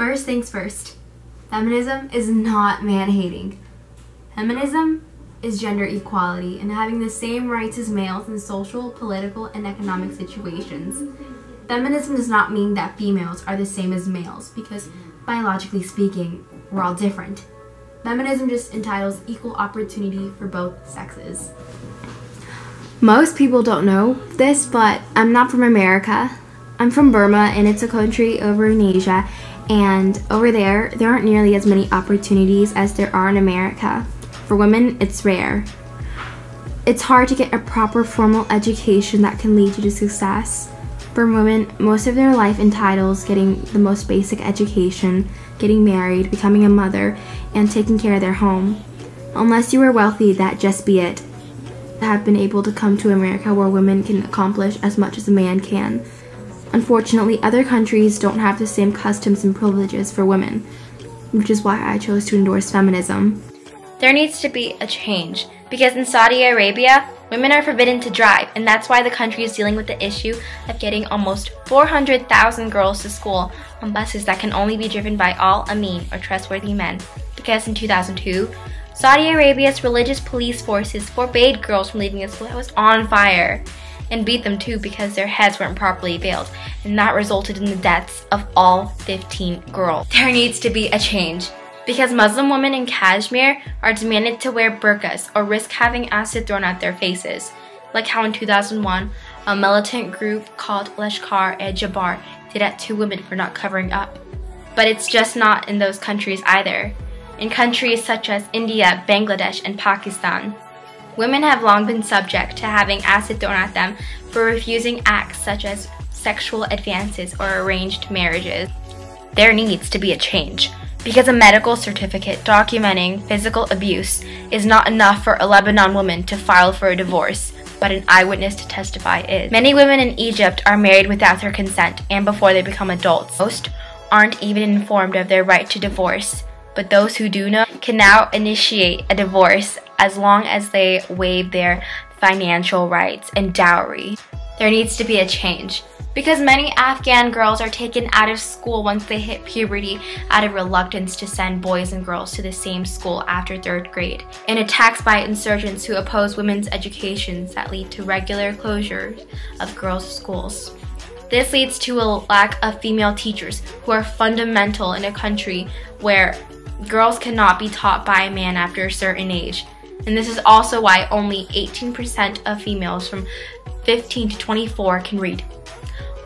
First things first, feminism is not man-hating. Feminism is gender equality and having the same rights as males in social, political, and economic situations. Feminism does not mean that females are the same as males because, biologically speaking, we're all different. Feminism just entitles equal opportunity for both sexes. Most people don't know this, but I'm not from America. I'm from Burma, and it's a country over in Asia, and over there aren't nearly as many opportunities as there are in America. For women, it's rare. It's hard to get a proper formal education that can lead you to success. For women, most of their life entitles getting the most basic education, getting married, becoming a mother, and taking care of their home. Unless you are wealthy, that just be it. I have been able to come to America where women can accomplish as much as a man can. Unfortunately, other countries don't have the same customs and privileges for women, which is why I chose to endorse feminism. There needs to be a change, because in Saudi Arabia, women are forbidden to drive, and that's why the country is dealing with the issue of getting almost 400,000 girls to school on buses that can only be driven by all Amin or trustworthy men. Because in 2002, Saudi Arabia's religious police forces forbade girls from leaving a school that was on fire, and beat them too because their heads weren't properly veiled, and that resulted in the deaths of all 15 girls. There needs to be a change, because Muslim women in Kashmir are demanded to wear burqas or risk having acid thrown at their faces, like how in 2001, a militant group called Lashkar-e-Jabbar did at 2 women for not covering up. But it's just not in those countries either. In countries such as India, Bangladesh, and Pakistan, women have long been subject to having acid thrown at them for refusing acts such as sexual advances or arranged marriages. There needs to be a change, because a medical certificate documenting physical abuse is not enough for a Lebanon woman to file for a divorce, but an eyewitness to testify is. Many women in Egypt are married without their consent and before they become adults. Most aren't even informed of their right to divorce, but those who do know can now initiate a divorce as long as they waive their financial rights and dowry. There needs to be a change, because many Afghan girls are taken out of school once they hit puberty out of reluctance to send boys and girls to the same school after 3rd grade, and attacks by insurgents who oppose women's educations that lead to regular closures of girls' schools. This leads to a lack of female teachers who are fundamental in a country where girls cannot be taught by a man after a certain age. And this is also why only 18% of females from 15 to 24 can read.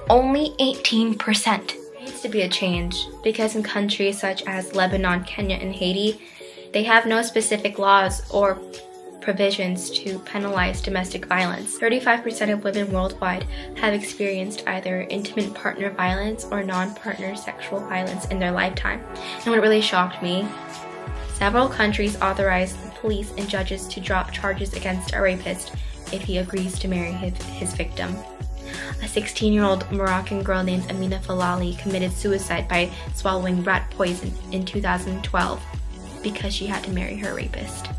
Only 18%. There needs to be a change, because in countries such as Lebanon, Kenya, and Haiti, they have no specific laws or provisions to penalize domestic violence. 35% of women worldwide have experienced either intimate partner violence or non-partner sexual violence in their lifetime. And what really shocked me, several countries authorize the police and judges to drop charges against a rapist if he agrees to marry his victim. A 16-year-old Moroccan girl named Amina Falali committed suicide by swallowing rat poison in 2012 because she had to marry her rapist.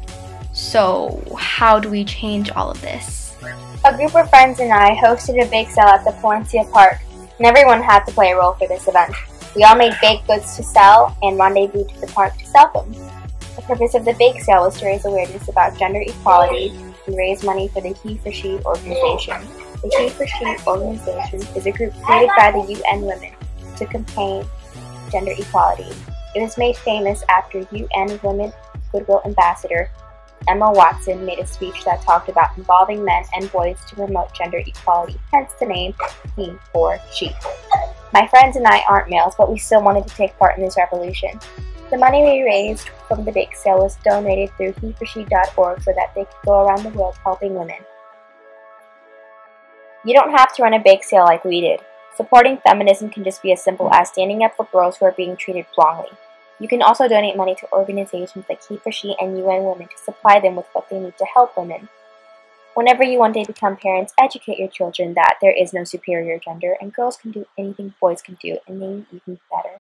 So, how do we change all of this? A group of friends and I hosted a bake sale at the Poincia Park, and everyone had to play a role for this event. We all made baked goods to sell and rendezvous to the park to sell them. The purpose of the bake sale was to raise awareness about gender equality and raise money for the He for She organization. The He for She organization is a group created by the UN Women to campaign gender equality. It was made famous after UN Women Goodwill Ambassador Emma Watson made a speech that talked about involving men and boys to promote gender equality, hence the name He for She. My friends and I aren't males, but we still wanted to take part in this revolution. The money we raised from the bake sale was donated through heforshe.org so that they could go around the world helping women. You don't have to run a bake sale like we did. Supporting feminism can just be as simple as standing up for girls who are being treated wrongly. You can also donate money to organizations like He for She and UN Women to supply them with what they need to help women. Whenever you one day become parents, educate your children that there is no superior gender and girls can do anything boys can do, and maybe even better.